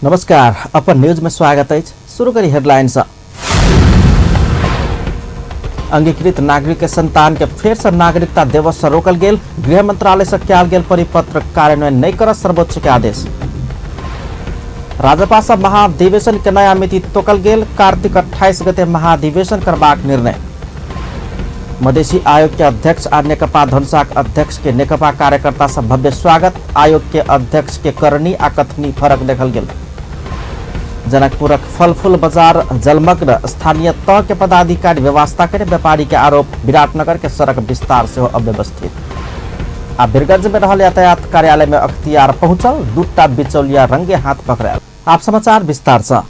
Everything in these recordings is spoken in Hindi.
नमस्कार, अपन न्यूज में स्वागत है। शुरू करी हेडलाइंस। अंगीकृत नागरिक के संतान के फिर से नागरिकता दिवस से रोकल गेल। गृह मंत्रालय से किया गेल परिपत्र कार्यान्वयन नहीं कर सर्वोच्च के आदेश। राज्यपाल से महाधिवेशन के नया मिति तोकल गेल। कार्तिक 28 गते महाधिवेशन करबाक निर्णय। मधेसी आयोग के अध्यक्ष और नेकपा धनुषाक अध्यक्ष के नेकपा कार्यकर्ता से भव्य स्वागत। आयोग के अध्यक्ष के करनी आ कथनी फरक देखल गेल। जनकपुरक फल फूल बाजार जलमग्न। स्थानीय तह के पदाधिकारी व्यवस्था करे। व्यापारी के आरोप। विराटनगर के सड़क विस्तार से अव्यवस्थित। आ बीरगंज में रहल यातायात कार्यालय में अख्तियार पहुंचल। दूटा बिचौलिया रंगे हाथ पकड़ायल। आप समाचार विस्तार से।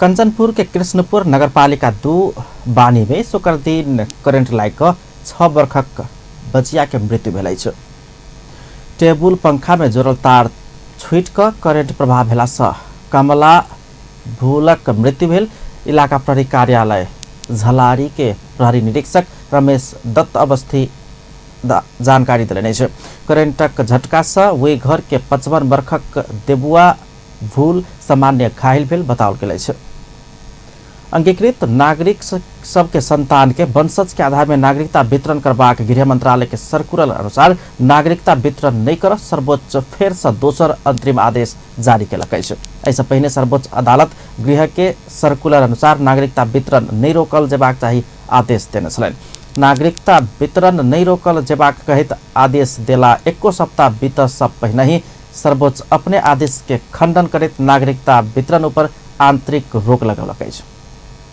कंचनपुर के कृष्णपुर नगरपालिका 2 बानी में शुक्र दिन करेंट लाइक 6 वर्षक बचिया के मृत्यु भेल अछि। टेबुल पंखा में जोड़ल तार छुटि कऽ करेंट प्रभाव भेला से कमला भूलक मृत्यु भेल। इलाका प्रहरी कार्यालय झलारी के प्रहरी निरीक्षक रमेश दत्त अवस्थी जानकारी देलनि अछि। करेंटक झटका से वे घर के 55 वर्षक देबुआ भूल सामान्य घायल भेल बताओल गेल अछि। अंगीकृत नागरिक सबके संतान के वंशज के आधार में नागरिकता वितरण करबाक गृह मंत्रालय के सर्कुलर अनुसार नागरिकता वितरण नहीं कर सर्वोच्च फेर से दोसर अंतरिम आदेश जारी केलक अछि। ऐसे पहले सर्वोच्च अदालत गृह के सर्कुलर अनुसार नागरिकता वितरण नहीं रोकल जेबाक चाही आदेश देने छलनि। नागरिकता वितरण नहीं रोकल जेबाक कहित आदेश देला 1 सप्ताह बीतऽ से पहिने ही सर्वोच्च अपने आदेश के खंडन करैत नागरिकता वितरण पर आंतरिक रोक लगौलक अछि।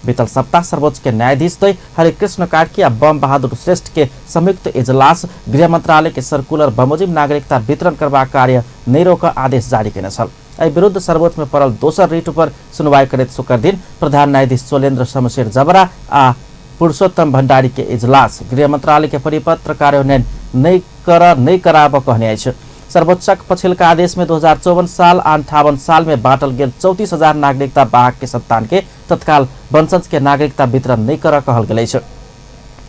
बीतल सप्ताह सर्वोच्च के न्यायाधीश द्वय हरिकृष्ण कार्की आ बम बहादुर श्रेष्ठ के संयुक्त इजलास गृह मंत्रालय के सर्कुलर बमोजिम नागरिकता वितरण करबाक कार्य नहीं रोक आदेश जारी केने छल। एहि विरुद्ध सर्वोच्च में पड़ल दोसर रिट पर सुनवाई करैत शुक्र दिन प्रधान न्यायाधीश चोलेन्द्र शमशेर जबरा आ पुरुषोत्तम भण्डारी के इजलास गृह मंत्रालय के परिपत्र कार्यान्वयन नहीं कराब कहने अछि। सर्वोच्चक पछिल्का आदेश में 2054 साल 58 साल में बांटल गेल 34,000 नागरिकता वाहक के संतान के तत्काल वंशज के नागरिकता वितरण नहीं कर कहल गेल अछि।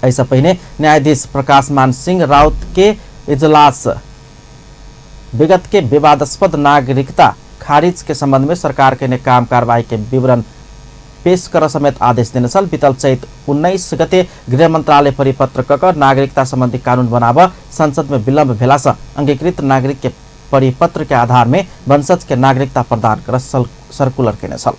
ऐसा पहले न्यायाधीश प्रकाशमान सिंह राउत के इजलास विगत के विवादास्पद नागरिकता खारिज के संबंध में सरकार के काम कार्रवाई के विवरण पेश कर समेत आदेश देने छल। बीतल चैत 19 गते गृह मंत्रालय परिपत्र ककर नागरिकता संबंधी कानून बनाब संसद में विलंब भेला से अंगीकृत नागरिक के परिपत्र के आधार में वंशज के नागरिकता प्रदान कर सर्कुलर केने छल।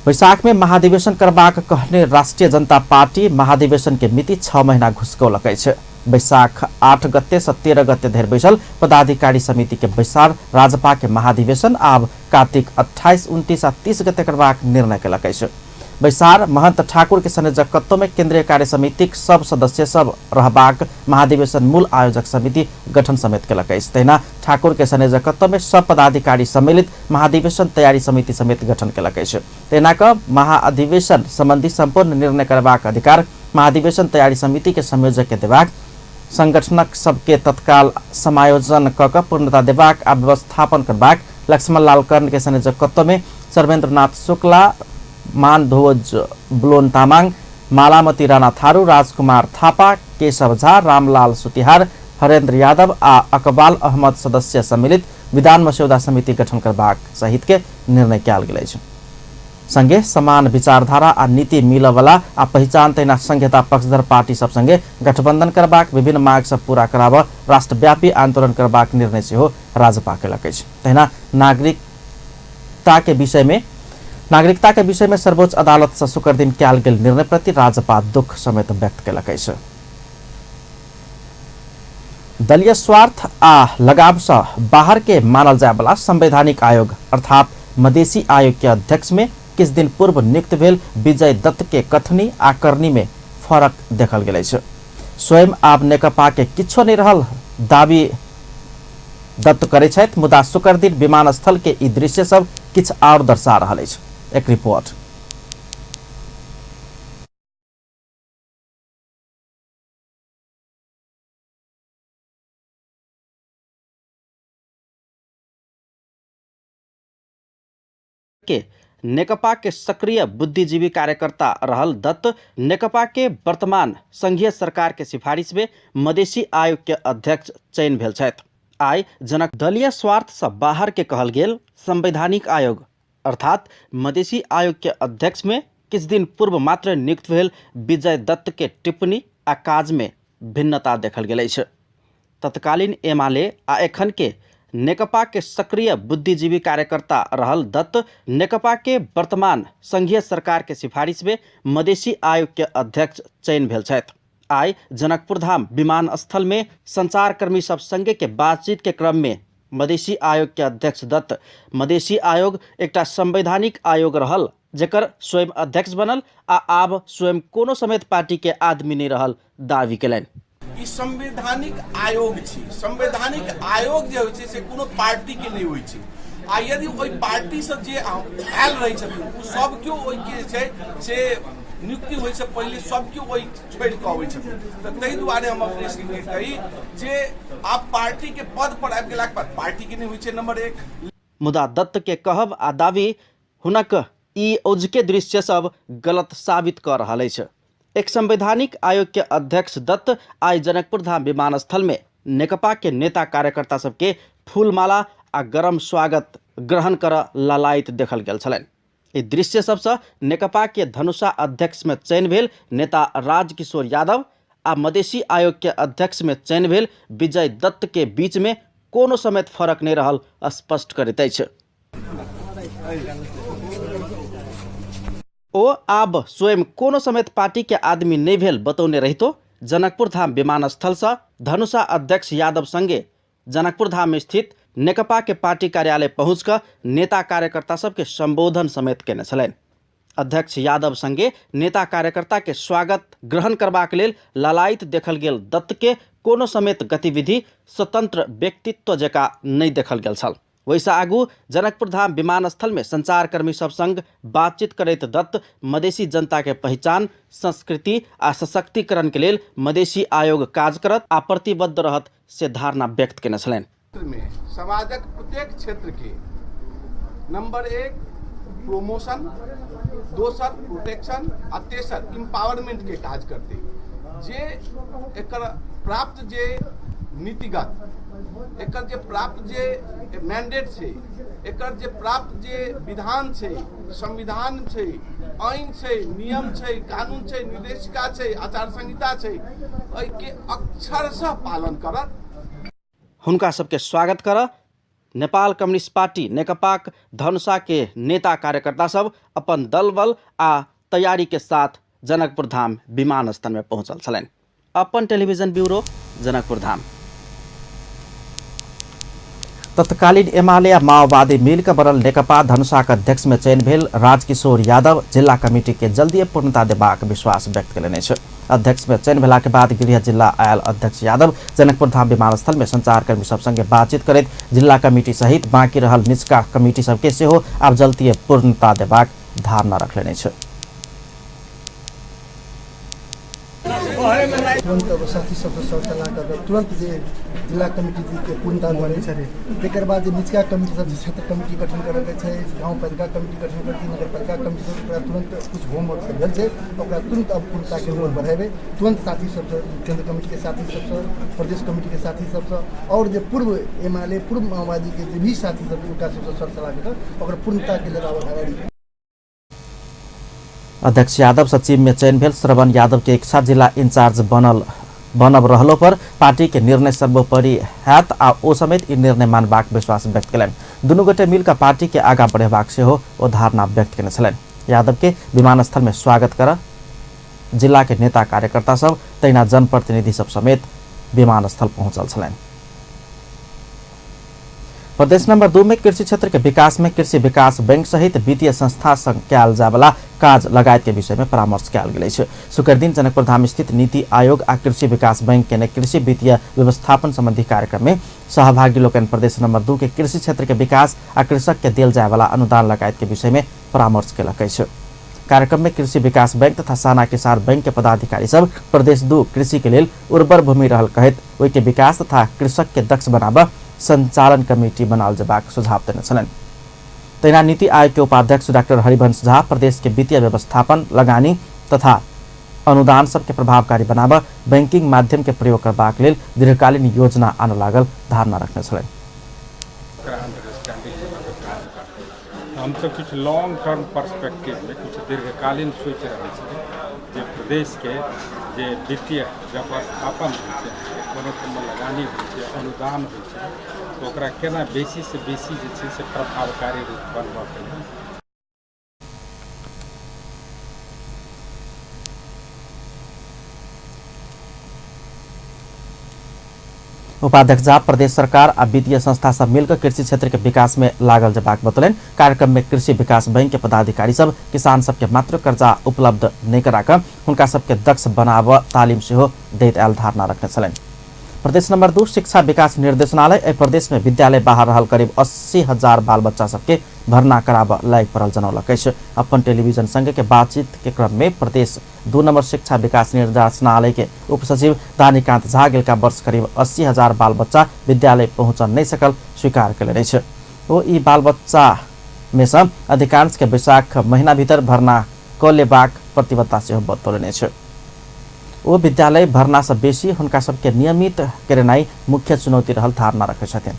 वैशाख में महाधिवेशन करबाक कहने राष्ट्रीय जनता पार्टी महाधिवेशन के मिति 6 महीना घुसकौलक अछि। वैशाख 8 गते से 13 गते धरि बैसल पदाधिकारी समिति के बैसार राज्यपाल के महाधिवेशन आब कार्तिक 28, 29 आ 30 गते करबाक निर्णय केलक अछि। बैसार महंत ठाकुर के संयोजकत्व में केंद्रीय कार्य समिति सब सदस्य सब रहबाक महाधिवेशन मूल आयोजक समिति गठन समेत केलक अछि। तहिना ठाकुर के संयोजकत्व में सब पदाधिकारी सम्मिलित महाधिवेशन तैयारी समिति समेत गठन केलक अछि। तहिना क महाधिवेशन संबंधी संपूर्ण निर्णय करबाक अधिकार महाधिवेशन तैयारी समिति के संयोजक के देबाक, संगठनक सबके तत्काल समायोजन कऽ पूर्णता देबाक आ व्यवस्थापन करबाक लक्ष्मण लाल कर्ण के संयोजकत्व में सर्वेन्द्रनाथ शुक्ला, मानध्वज बुलोन तामाङ, मालामती राणा थारू, राजकुमार थापा, केशव झा, रामलाल सुतिहार, हरेन्द्र यादव आ अकबाल अहमद सदस्य सम्मिलित विधान मस्यौदा समिति गठन करबाक सहित के निर्णय कयल गेल अछि। संगे समान विचारधारा आ नीति मिलवला आ पहचान तहिना संघीयता पक्षधर पार्टी सब संगे गठबंधन करबाक विभिन्न मांग सब पूरा कराब राष्ट्रव्यापी आंदोलन करबाक निर्णय सेहो राज्यपाल केलक अछि। तहिना नागरिकता के विषय में सर्वोच्च अदालत से शुक्र दिन कयल गेल निर्णय प्रति राज्यपाल दुख समेत व्यक्त केलक अछि। दलीय स्वार्थ आ लगाव से बाहर के मानल जाय वाला संवैधानिक आयोग अर्थात मधेसी आयोग के अध्यक्ष में किछ दिन पूर्व नियुक्त भेल विजय दत्त के कथनी आ करनी में फरक देखल गेल अछि। स्वयं आब नेकपा के किछो नहीं रहल दावी दत्त करे छथि, मुदा शुक्र दिन विमानस्थल के ई दृश्य सब किछ और दर्शा रहल अछि। एक रिपोर्ट। के नेकपा के सक्रिय बुद्धिजीवी कार्यकर्ता रहल दत्त नेकपा के वर्तमान संघीय सरकार के सिफारिश में मधेसी आयोग के अध्यक्ष चयन भेल छथि। आइ जनक दलीय स्वार्थ से बाहर के कहल गेल संवैधानिक आयोग अर्थात मधेसी आयोग के अध्यक्ष में किछु दिन पूर्व मात्र नियुक्त भेल विजय दत्त के टिप्पणी आ काज में भिन्नता देखल गेल अछि। तत्कालीन एमाले आ एखन के नेकपा के सक्रिय बुद्धिजीवी कार्यकर्ता रहल दत्त नेकपा के वर्तमान संघीय सरकार के सिफारिश में मधेसी आयोग के अध्यक्ष चयन भेल छथि। आइ जनकपुर धाम विमानस्थल में संचारकर्मी सब संगे के बातचीत के क्रम में मधेसी आयोग के अध्यक्ष दत्त मधेसी आयोग एकटा संवैधानिक आयोग रहल जेकर स्वयं अध्यक्ष बनल आ आब स्वयं कोनो समेत पार्टी के आदमी नहीं रहल दावी केलनि। ई संवैधानिक आयोग छै। संवैधानिक आयोग जे होइ छै से कोनो पार्टी के नहीं होइ छै। आ यदि ओई पार्टी से जे आयल रहै छथिन ओ सब केओ ओई के छै से नियुक्ति होइ से पहले सब केओ ओई छोड़ि कऽ अबै छथिन। तऽ ताहि दुआरे हम अपने के कही जे आप पार्टी के पद पर आबि गेलाक बाद पार्टी के नहीं होइ छै नंबर 1। मुदा दत्त के कहब आ दावी हुनक ई ओझके दृश्य सब गलत साबित कर रहल अछि। एक संवैधानिक आयोग के अध्यक्ष दत्त आई जनकपुर धाम विमानस्थल में नेकपा के नेता कार्यकर्ता सबके फूलमाला आ गरम स्वागत ग्रहण कर लालायित देखल गेल छलनि। ई दृश्य सबसँ नेकपा के धनुषा अध्यक्ष में चयन भेल नेता राजकिशोर यादव आ मधेसी आयोग के अध्यक्ष में चयन भेल विजय दत्त के बीच में कोनो समेत फरक नहीं रहल स्पष्ट करैत अछि। ओ आब स्वयं कोनो समेत पार्टी के आदमी नहीं भेल बतौने रहितो जनकपुर धाम विमानस्थल से धनुषा अध्यक्ष यादव संगे जनकपुर धाम स्थित नेकपा के पार्टी कार्यालय पहुँच कर नेता कार्यकर्ता सबके संबोधन समेत केने छलनि। अध्यक्ष यादव संगे नेता कार्यकर्ता के स्वागत ग्रहण करबाक लेल लालायित देखल गेल दत्त के कोनो समेत गतिविधि स्वतंत्र व्यक्तित्व जकाँ नहीं देखल गेल छल। वैसा आगू जनकपुर धाम विमानस्थल में संचारकर्मी सब संग बातचीत करैत दत्त मधेसी जनता के पहचान संस्कृति आ सशक्तिकरण के लेल मधेसी आयोग काज करत आ प्रतिबद्ध रहत से धारणा व्यक्त केने छलनि। में समाजक प्रत्येक क्षेत्र के नंबर 1 प्रमोशन, दोसर प्रोटेक्शन आ तेसर एम्पावरमेंट के काज करते जे एकर प्राप्त जे नीतिगत एकर जे प्राप्त जे मैंडेट छै एकर जे प्राप्त जे विधान छै संविधान छै आइन छै नियम छै कानून छै निर्देशिका छै आचार संहिता छै एहि के अक्षरशः पालन करत। हुनका सबके स्वागत कर नेपाल कम्युनिस्ट पार्टी नेकपाक धनुषा के नेता कार्यकर्ता सब अपन दल बल आ तैयारी के साथ जनकपुर धाम विमानस्थल में पहुंचल छलनि। अपन टेलीविजन ब्यूरो जनकपुर धाम। तत्कालीन एमाले माओवादी मिलकर बनल नेकपा धनुषाक अध्यक्ष में चयन भेल राजकिशोर यादव जिला कमिटी के जल्दी पूर्णता देबाक विश्वास व्यक्त केलनि अछि। अध्यक्ष में चयन भेला के बाद गृह जिला आयल अध्यक्ष यादव जनकपुर धाम विमानस्थल में संचारकर्मी सब संगे बातचीत करैत जिला कमिटी सहित बाँकी रहल निचका कमिटी सबके सेहो आब जल्दी पूर्णता देबाक धारणा रखलनि अछि। तुरंत अब साथी सब सलाह कर तुरंत जे जिला कमिटी के पूर्णता बने छै तेकर बाद जे निचका कमिटी सब क्षेत्र कमिटी गठन करे के छै गांव पालिका कमिटी गठन करती नगर पालिका कमिटी सब ओकरा तुरंत कुछ होमवर्क सब भेल छै ओकरा तुरंत अब पूर्णता के ओर बढ़ेबे तुरंत साथी सब केंद्र कमिटी के साथी सब प्रदेश कमिटी के साथी सब और जे पूर्व एमएलए पूर्व माओवादी के जे भी साथी सब उनका सब सलाह कर ओकरा पूर्णता के लिए आगे। अध्यक्ष यादव सचिव में चयन भेल श्रवण यादव के इच्छा जिला इंचार्ज बनब रहलो पर पार्टी के निर्णय सर्वोपरि हैत आ ओ समेत ई निर्णय मानबाक विश्वास व्यक्त केलनि। दुनू गोटे मिलकर पार्टी के आगा बढ़ेबाक सेहो ओ धारणा व्यक्त केने छलनि। यादव के विमानस्थल में स्वागत कर जिला के नेता कार्यकर्ता सब तैना जनप्रतिनिधि सब समेत विमानस्थल पहुंचल छलनि। प्रदेश नंबर 2 में कृषि क्षेत्र के विकास में कृषि विकास बैंक सहित वित्तीय संस्था संग कयल जाय वाला काज लगायत के विषय में परामर्श कयल गेल अछि। शुक्र दिन जनकपुर धाम स्थित नीति आयोग आ कृषि विकास बैंक के कृषि वित्तीय व्यवस्थापन संबंधी कार्यक्रम में सहभागी लोकन प्रदेश नंबर 2 के कृषि क्षेत्र के विकास आ कृषक के देल जाय वाला अनुदान लगायत के विषय में परामर्श केलक अछि। कार्यक्रम में कृषि विकास बैंक तथा साना किसान बैंक के पदाधिकारी सब प्रदेश 2 कृषि के लेल उर्वर भूमि रहल कहत ओहि के विकास तथा कृषक के दक्ष बनाबा संचालन कमिटी बनाल जबाक सुझाव देने छलनि। तैना नीति आयोग के उपाध्यक्ष डॉक्टर हरिवंश झा प्रदेश के वित्तीय व्यवस्थापन लगानी तथा अनुदान सबके प्रभावकारी बनाब बैंकिंग माध्यम के प्रयोग करबाक लेल दीर्घकालीन योजना आन लागल धारणा रखने छलै। हम सब कुछ लॉन्ग टर्म पर्सपेक्टिव में कुछ दीर्घकालीन सोच रहे हैं जे प्रदेश के जे वित्तीय व्यवस्थापन होइ छै कोनो लगानी होइ छै अनुदान होइ छै तो ओकरा केना बेसी से बेसी जे छै से प्रभावकारी रूप बनबा के लेल उपाध्यक्ष झा प्रदेश सरकार आ वित्तीय संस्था सब मिलकर कृषि क्षेत्र के विकास में लागल जबाक बतौलन। कार्यक्रम में कृषि विकास बैंक के पदाधिकारी सब किसान सबके मात्र कर्जा उपलब्ध नहीं कराकर उनका सबके दक्ष बनाव तालीम से दैत आयल धारणा रखने छलन। प्रदेश नंबर 2 शिक्षा विकास निर्देशनालय प्रदेश में विद्यालय बाहर रहल करीब 80,000 बाल बच्चा सबके भर्ना कराब लायक पड़ल जनौलक। अपन टेलीविजन संघ के बातचीत के क्रम में प्रदेश 2 नंबर शिक्षा विकास निर्देशनालय के उपसचिव दानिकांत झा गेलका वर्ष करीब 80,000 बाल बच्चा विद्यालय पहुँच नहीं सकल स्वीकार कर रहे। वो ई बाल बच्चा में से अधिकांश के वैशाख महीना भीतर भर्ना क लेबाक प्रतिबद्धता से बतौलने। वो विद्यालय भर्ना से बेसी हुनका सबके नियमित करनाई मुख्य चुनौती रहल धारणा रखे छथिन।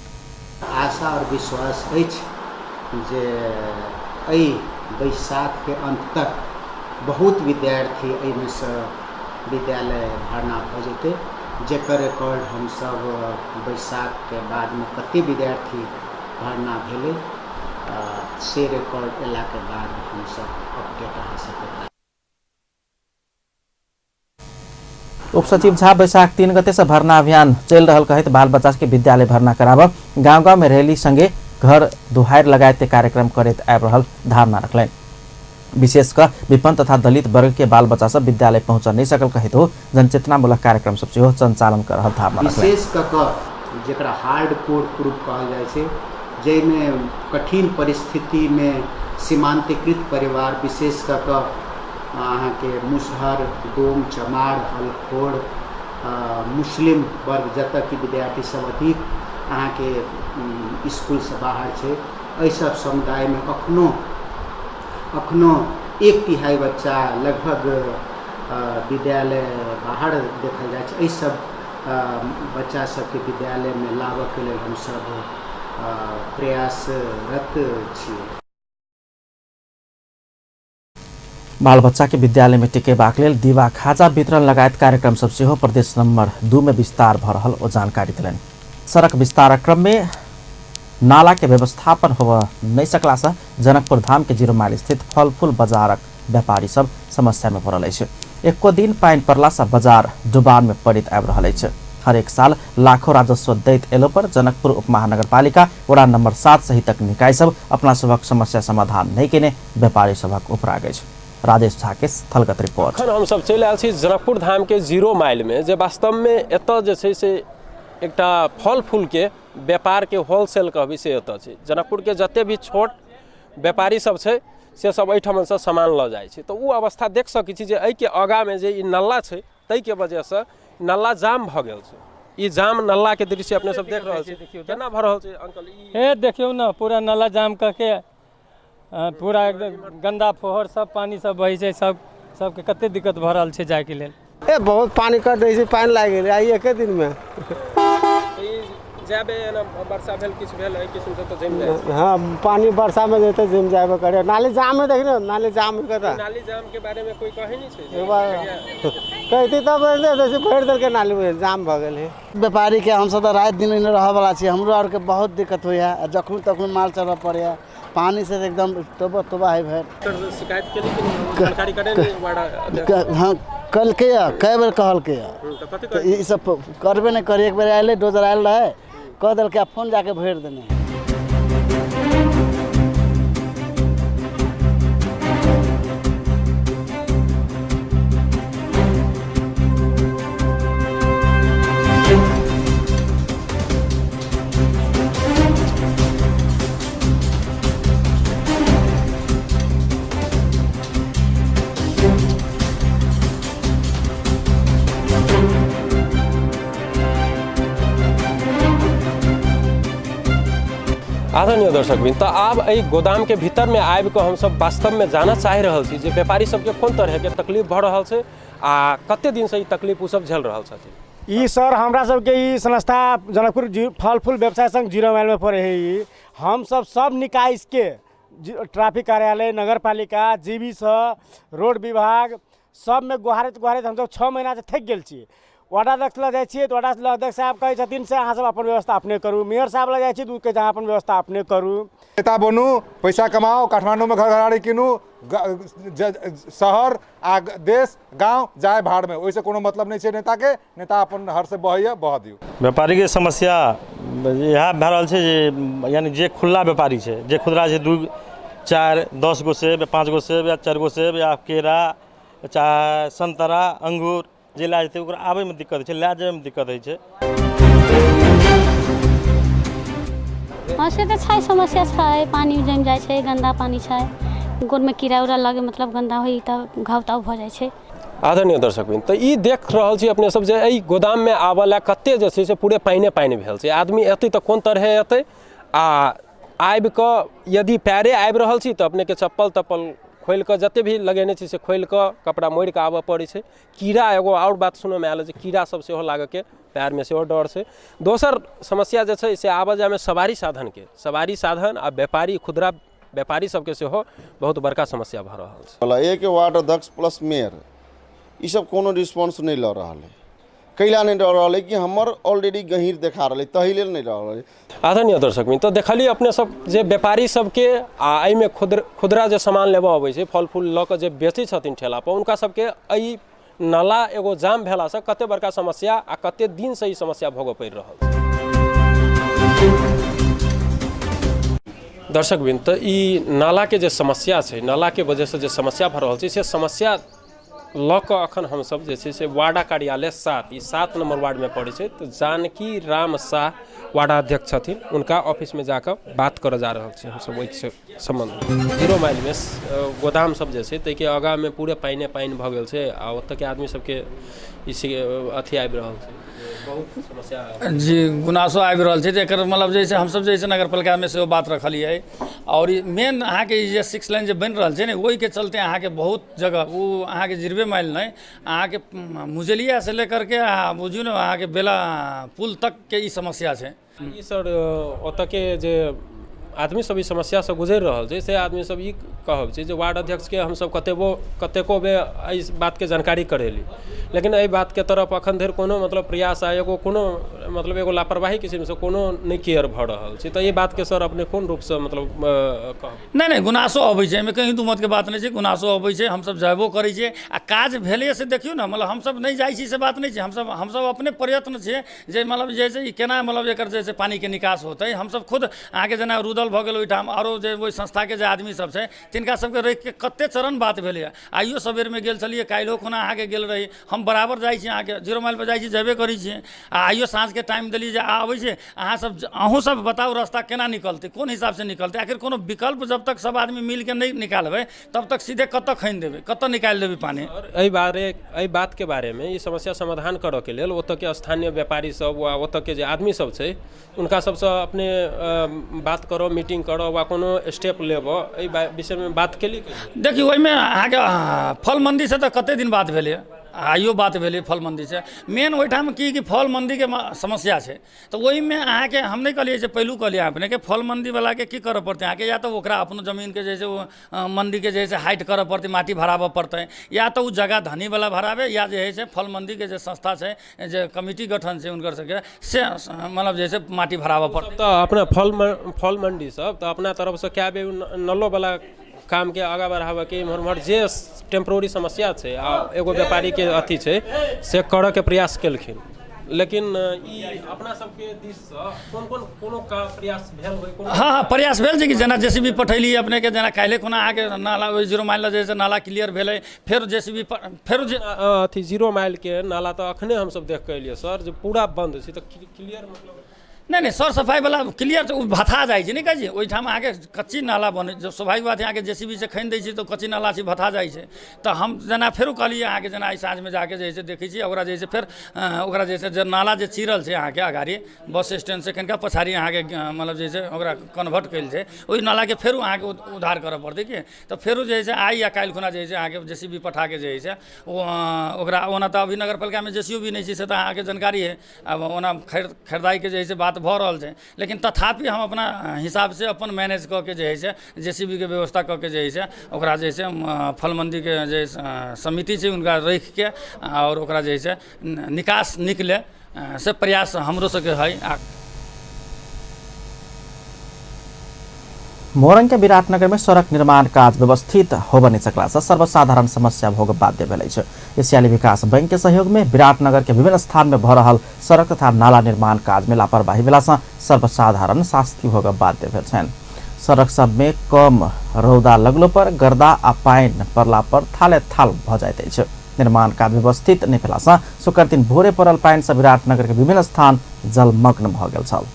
आशा और विश्वास जे एहि बैसाख के अंत तक बहुत विद्यार्थी एहिमे से विद्यालय भर्ना भ जेतै, जेकर रिकॉर्ड हम सब बैसाख के बाद में कते विद्यार्थी भर्ना भेलै से रिकॉर्ड एला के बाद हम सब अपडेट आ सकते। उपसचिव झा बैशाख 3 गते से भर्ना अभियान चल रहल कहत बाल बच्चा के विद्यालय भर्ना कराब गाँव गाँव में रैली संगे घर दुहार लगायत कार्यक्रम करत आबि रहल धारणा रखलन। विशेषकर विपन्न तथा दलित वर्ग के बाल बच्चा सब विद्यालय पहुँच नहीं सकल कहत हो जनचेतनामूलक कार्यक्रम सब सेहो संचालन कर रहल धारणा रखलन। विशेष कऽ जेकरा हार्ड कोर ग्रुप कहल जाइ छै, जाहिमे कठिन परिस्थिति में सीमांतीकृत परिवार विशेष कऽ अहाँ के मुसहर, डोम, चमार, हलखोर, मुस्लिम वर्ग जतऽ कि विद्यार्थी सब अधिक अहाँ के स्कूल से बाहर छै, एहि सब समुदाय में अखनो 1/3 बच्चा लगभग विद्यालय बाहर देखल जाइ छै। एहि सब बच्चा सबके विद्यालय में लाबऽ के लेल हम सब प्रयासरत छियै। बाल बच्चा के विद्यालय में टिकेबाक लेल दीवा खाजा वितरण लगायत कार्यक्रम सब सेहो प्रदेश नंबर 2 में विस्तार भ रहल ओ जानकारी दिलन। सड़क विस्तार क्रम में नाला के व्यवस्थापन हो नहीं सकला से जनकपुर धाम के 0 माइल स्थित फल फूल बाजारक व्यापारी सब समस्या में पड़ल है। एको दिन पानी पड़ला से बाजार डुबान में पड़ित आबि रहल है। हर एक साल लाखों राजस्व दैत एलो पर जनकपुर उपमहानगरपालिका वड़ा नंबर 7 सहित निकाय सब अपना सबक समस्या समाधान नहीं केने व्यापारी सबक उपरा गए। राजेश झा के स्थलगत रिपोर्ट। हम सब चल आयल छी जनकपुर धाम के 0 माइल में, जे वास्तव में एतऽ जे छै से एकटा फल फूल के व्यापार के होलसेल कहबी से एतऽ छै। जनकपुर के जते भी छोट व्यापारी सब छै से सब एहिठाम से सामान ल जाइ छै। तो वो अवस्था देख सकै छी जे एहि के आगा में जे ई नल्ला छै तै के वजह से नल्ला जाम भ गेल छै। ई जाम नल्ला के दृश्य अपने सब देख रहल छी केना भ रहल छै अंकल। ए देखियो ना पूरा नल्ला जाम करके पूरा एकदम गंदा फोहर सब पानी सब बही छै, सबके कते दिक्कत भ रहल छै जाय के लेल। ए बहुत पानी कर दै छै, पानी लाग गेलै आइ एक दिन में। जाबे ना वर्षा भेल किछ भेल एहि किस्म से तो जम जाय छै। हां पानी वर्षा में जेते जम जाबे करे। नाली जाम में देख रहे हो, नाली जाम कर रहा। नाली जाम के बारे में कोई कहे नहीं छै। एक बार कहती तब जैसे भर देल के नाली में जाम भ गेल है। व्यापारी के हम सब रात दिन इन रह वाला छी, हमरो आर के बहुत दिक्कत होय है। जखन तखन माल चढ़ पड़े है, पानी से एकदम तोबा है भर। शिकायत के लिए जानकारी करे नहीं वाड़ा। हां कल के कई बार कहल के तो ई सब करबे नहीं करे। एक बार आइले डोजर आइल रहे, कह देल के फोन जाके भर देने। आदरणीय दर्शकबिन, तो आब एहि गोदाम के भीतर में आबि कऽ हम सब वास्तव में जानऽ चाहि रहल छी जे व्यापारी सबके कोन तरह के तकलीफ भऽ रहल छै आ कते दिन से ई तकलीफ ओ सब झेल रहल छथिन। ई सर हमरा सबके ई संस्था जनकपुर फल फूल व्यवसाय संघ 0 माइल में पड़े है। ई हम सब निकाय के ट्रैफिक कार्यालय, नगर पालिका, जीबीस, रोड विभाग सब में गुहारैत हम सब 6 महीना से थक गेल छी। वार्ड अध्यक्ष लग जाइ छियै तऽ वार्ड अध्यक्ष साहब कहै छथिन से अहाँ सब अपन व्यवस्था अपने करू। मेयर साहब लग जाइ छियै तऽ कहै छै अहाँ अपन व्यवस्था अपने करू। नेता बनू, पैसा कमाओ, काठमांडू में घर घराड़ी कीनू, शहर आ देश गांव जाए भाड़ में, ओइसे कोनो मतलब नहीं छै नेता के। नेता अपन हर से बहैया बह दियौ। व्यापारी के समस्या इएह भए रहल छै जे यानी जे खुला व्यापारी छै, जे खुदरा छै 2, 4, 10 गो सेब, 5 गो सेब या 4 गो सेब या केरा चाहे संतरा अंगूर जे लए जेतै ओकरा आबै में दिक्कत होइ छै, लए जाए में दिक्कत होइ छै। हाँ से तऽ छै समस्या छै, पानी जमि जाइ छै, गंदा पानी छै, गोड़ में कीड़ा उड़ा लगे मतलब गंदा होई तऽ घाव ताव भऽ जाइ छै। आदरणीय दर्शकबिन, तो ई देख रहल छी अपने सब जे एहि गोदाम में आबऽ लए कते जे छै से पूरे पानि भेल छै। आदमी एतै तऽ कोन तरहे एतै आ आबि कऽ यदि पैरे आबि रहल छी तऽ अपने के चप्पल तप्पल खोलि कऽ जते भी लगेने छी से खोलि कऽ कपड़ा मोड़ि कऽ आबऽ पड़ै छै। कीड़ा एगो और बात सुनैमे आयल जे कीड़ा सब सेहो लागऽ के पैर में सेहो डर छै। दोसर समस्या जे छै से आबऽ जाय में सवारी साधन आ व्यापारी खुदरा व्यापारी सबके सेहो बहुत बड़का समस्या भऽ रहल छै। एक वार्ड अध्यक्ष प्लस मेयर ई सब कोनो रिस्पॉन्स नहीं लऽ रहल है। कैला नहीं रह रहा है कि हमर ऑलरेडी गहीर देखा रहा है, तही लेल नहीं रह रहा है। आदरणीय दर्शकबिन, तो देखलिए अपने सब जे व्यापारी सबके आ एहिमे खुदरा जे सामान लेबऽ अबै छै, फल फूल लऽ कऽ जे बेचै छथिन ठेला पर, हुनका सबके एहि नाला एगो जाम भेलासँ कते बड़का समस्या आ कते दिन से ई समस्या भोगऽ पड़ि रहल छै। दर्शकबिन, तो ई नाला के जे समस्या छै, नाला के वजह से जे समस्या भऽ रहल छै, से समस्या लऽ कऽ अखन हमसब जे छै से वार्डा कार्यालय 7 नंबर वार्ड में पड़ै छै, तो जानकी राम शाह वार्डाध्यक्ष छथिन, उनका ऑफिस में जाकर बात करऽ जा रहल छी हमसब ओहि संबंध। 0 माइल में गोदाम सब जे छै ताहिके आगाँ में पूरे पानि भऽ गेल छै आ ओतऽ के आदमी सबके अथी आबि रहल छै, बहुत समस्या जी गुनासो आबि रहल छै। एकर मतलब जे छै हमसब जे छै नगर पालिका में सेहो बात रखलिए और मेन अहाँके जे 6 लाइन जे बनि रहल छै ने, ओहि के चलते अहाँके बहुत जगह वो अहाँके 0 माइल नहीं अहाँके मुजलिया से लेकर के बुझियो ने अहाँके बेला पुल तक के ई समस्या छै। ई सर ओतऽ के जे आदमी सब ई समस्या से गुजरि रहल छै से आदमी सब ई कहब छै जे वार्ड अध्यक्ष के हमसब कतेको बेर एहि बात के जानकारी करेली, लेकिन एहि बात के तरफ अखन धरि कोनो मतलब प्रयास आ एगो कोनो मतलब एगो लापरवाही किस्म से कोनो नहीं केयर भऽ रहल छै। तऽ ई बात के सर अपने कोन रूप से मतलब कहब? नहीं गुनासो अबै छै, एहिमे कहीं दू मत के बात नहीं छै, गुनासो अबै छै, हमसब जायबो करै छियै आ काज भेले से देखियो ना, मतलब हमसब नहीं जाइ छी से बात नहीं छै। हमसब अपने प्रयत्न छै जे मतलब जे छै केना मतलब एकर जे छै पानी के निकास होतै। हमसब खुद अहाँके जेना रुदल भऽ गेल ओहिठाम आरो जे ओहि संस्था के जे आदमी सब छै तिनका सबके रहि के कते चरण बात भेलै। आइयो सबेर में गेल छलियै, काल्हिओ खुना अहाँके गेल रही, हम बराबर जाइ छी अहाँके 0 माइल पर जाइ छी, जेबे करै छियै आ आइयो साँझ के टाइम देलियै जे आबै छै अहाँ सब अहूँ सब बताउ रास्ता केना निकलतै, कोन हिसाब से निकलतै। आखिर कोनो विकल्प जब तक सब आदमी मिल के नहीं निकालबै तब तक सीधे कतऽ खनि देबै, कतऽ निकालि देबै पानी। एहि बात के बारे में ई समस्या समाधान करऽ के लेल ओतऽ के स्थानीय व्यापारी सब वा ओतऽ के जे आदमी सब छै उनका सबसँ अपने बात करो, मीटिंग करो वा कोनो स्टेप लेबो, एहि विषय में बात केली? देखियो ओहिमे अहाँके फल मंडी से तऽ कते दिन बात भेलै, आइयो बात भेलै फल मंडी से। मेन ओहिठाम की फल मंडी के समस्या छै, तो ओहि में अहाँके हम नहीं कहलिए जे पहिलू कहलिए अपने के फल मंडी वाला के की करऽ पड़तै अहाँके, या तो ओकरा अपन जमीन के जैसे मंडी के जैसे हाइट करऽ पड़तै, माटी भराबऽ पड़तै, या तो उ जगह धनी वाला भराबे, या जे है से फल मंडी के जे संस्था छै जे कमिटी गठन छै उनकर सबके से मतलब जैसे माटी भराबऽ पड़तै। तो अपना फल मंडी सब तो अपना तरफ से क्या बे नलो वाला काम के आगा बढ़ाबऽ के इम्हर जे टेम्प्रोरी समस्या छै आ एगो व्यापारी के अथी छै से करऽ के प्रयास केलखिन, लेकिन ई अपना सबके दिस से कोनो का प्रयास भेल होय? हाँ प्रयास भेल छै कि जेना जेसीबी पठैली अपने के, जेना काल्हि खुना अहाँके नाला 0 माइल जैसे नाला क्लियर भेलै, फेर जेसीबी फेर अथी 0 माइल के नाला तो अखने हमसब देख के एलियै सर जे पूरा बंद छै, तो क्लियर मतलब नहीं नहीं सर सफाई वाला क्लियर तो भथा जाइ छै, नहीं कहै छी ओहिठाम अहाँके कच्ची नाला बने जो स्वाभाविक बात है, अहाँके जेसीबी से खनि दै छी तो कच्ची नाला से भथा जाइ छै। तो हम जेना फेरो कहलिए अहाँके जेना आई साँझ में जाके जे देखै छी ओकरा जे फेर ओकरा जे नाला जे चीरल छै अहाँके अगाड़ी बस स्टैंड से कनिका पछाड़ी अहाँके मतलब जे ओकरा कन्वर्ट कयल छै, ओहि नाला के फेरो अहाँके उद्धार करऽ पड़तै कि। तो फेरो जे आई या काल्हि खुना जे अहाँके जेसीबी पठा के जे ओकरा ओना तो अभी नगर पालिका में जेसीबी नहीं छै से तो अहाँके जानकारी है। अब ओना खरीदाई के जे बात भऽ रहल छै, लेकिन तथापि हम अपना हिसाब से अपन मैनेज कऽ के जे है से जेसीबी के व्यवस्था कऽ के जे है से ओकरा जे है फलमंदी के जे समिति छै उनका रख के और ओकरा जे है से निकास निकले से प्रयास हमरो सबके है। मोरंग के विराटनगर में सड़क निर्माण काज व्यवस्थित होबऽ नहि सकला से सर्वसाधारण समस्या भोग बाध्य भेल अछि। एशियाली विकास बैंक के सहयोग में विराटनगर के विभिन्न स्थान में भऽ रहल सड़क तथा नाला निर्माण काज में लापरवाही भेला से सर्वसाधारण शास्ति भोग बाध्य भेल छनि। सड़क सब में कम रौदा लगलो पर गर्दा आ पानि पड़ला पर थाले थाल भऽ जाइत अछि। निर्माण काज व्यवस्थित नहि भेला से शुक्र दिन भोरे पड़ल पानि से विराटनगर के विभिन्न स्थान जलमग्न भऽ गेल छल।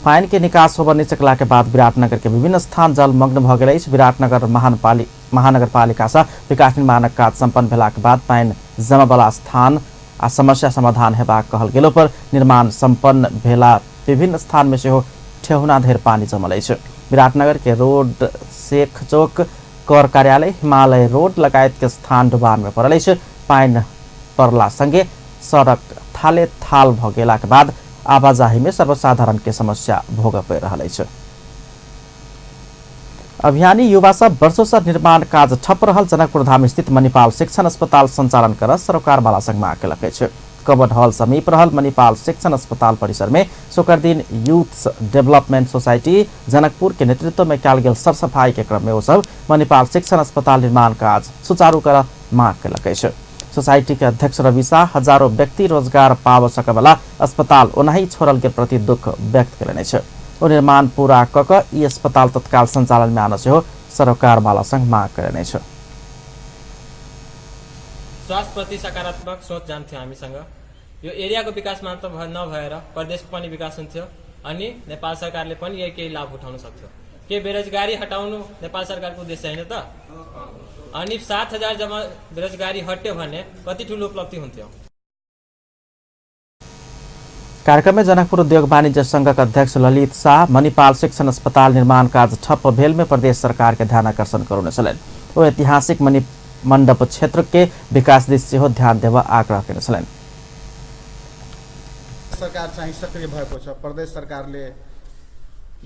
पानी के निकास होबऽ नहि सकला के बाद विराटनगर के विभिन्न स्थान जलमग्न भऽ गेल अछि। विराटनगर महानगरपालिका से विकास निर्माणक काज संपन्न भेला के बाद पानी जमा वाला स्थान आ समस्या समाधान हेबाक कहल गेलो पर निर्माण संपन्न भेला विभिन्न स्थान में सेहो ठेहुना धरि पानी जमल अछि। विराटनगर के रोड शेख चौक कर कार्यालय हिमालय रोड लगायत के स्थान डुबान में पड़ल अछि। पानी पड़ला संगे सड़क थाले थाल भऽ गेला के बाद आवाजाही में सर्वसाधारण के समस्या भोग पड़ि रहल अछि। अभियानी युवा सब वर्षों से निर्माण काज ठप रहल जनकपुर धाम स्थित मणिपाल शिक्षण अस्पताल संचालन कर सरोकार वाला संग मांग केलक अछि। कबड हॉल समीप रहल मणिपाल शिक्षण अस्पताल परिसर में शुक्र दिन यूथ डेवलपमेंट सोसाइटी जनकपुर के नेतृत्व में कयल गेल सरसफाई के क्रम में ओ सब मणिपाल शिक्षण अस्पताल निर्माण काज सुचारू कर मांग केलक अछि। सोसाइटी के अध्यक्ष रवि शाह हजारों व्यक्ति रोजगार पाव सके वाला अस्पताल ओनाही छोड़ल के प्रति दुख व्यक्त कयलनि अछि। ओ निर्माण पूरा कऽ कऽ ई अस्पताल तत्काल संचालन में आन सेहो सरोकार वाला संग मांग कयलनि अछि। स्वास्थ्य प्रति सकारात्मक सोच जान्थ्यो हामीसँग। यो एरियाको विकास मात्र नभएर प्रदेशको पनि विकास हुन्थ्यो अनि नेपाल सरकारले पनि यही केही लाभ उठाउन सक्थ्यो। के बेरोजगारी हटाउनु नेपाल सरकारको उद्देश्य हैन त? अनि 7,000 जम्मा बेरोजगारी हट्यो भने कति ठुलो उपलब्धि हुन्थ्यो। कार्यक्रम में जनकपुर उद्योग वाणिज्य संघ का अध्यक्ष ललित शाह मणिपाल शिक्षण अस्पताल निर्माण काज ठप्प भेल में प्रदेश सरकार के ध्यान आकर्षण करुने छलनि। ओ ऐतिहासिक मणिमण्डप क्षेत्र के विकास दिस सेहो ध्यान देवा आग्रह केने छलनि। सरकार चाहिँ सक्रिय भएको छ। प्रदेश सरकारले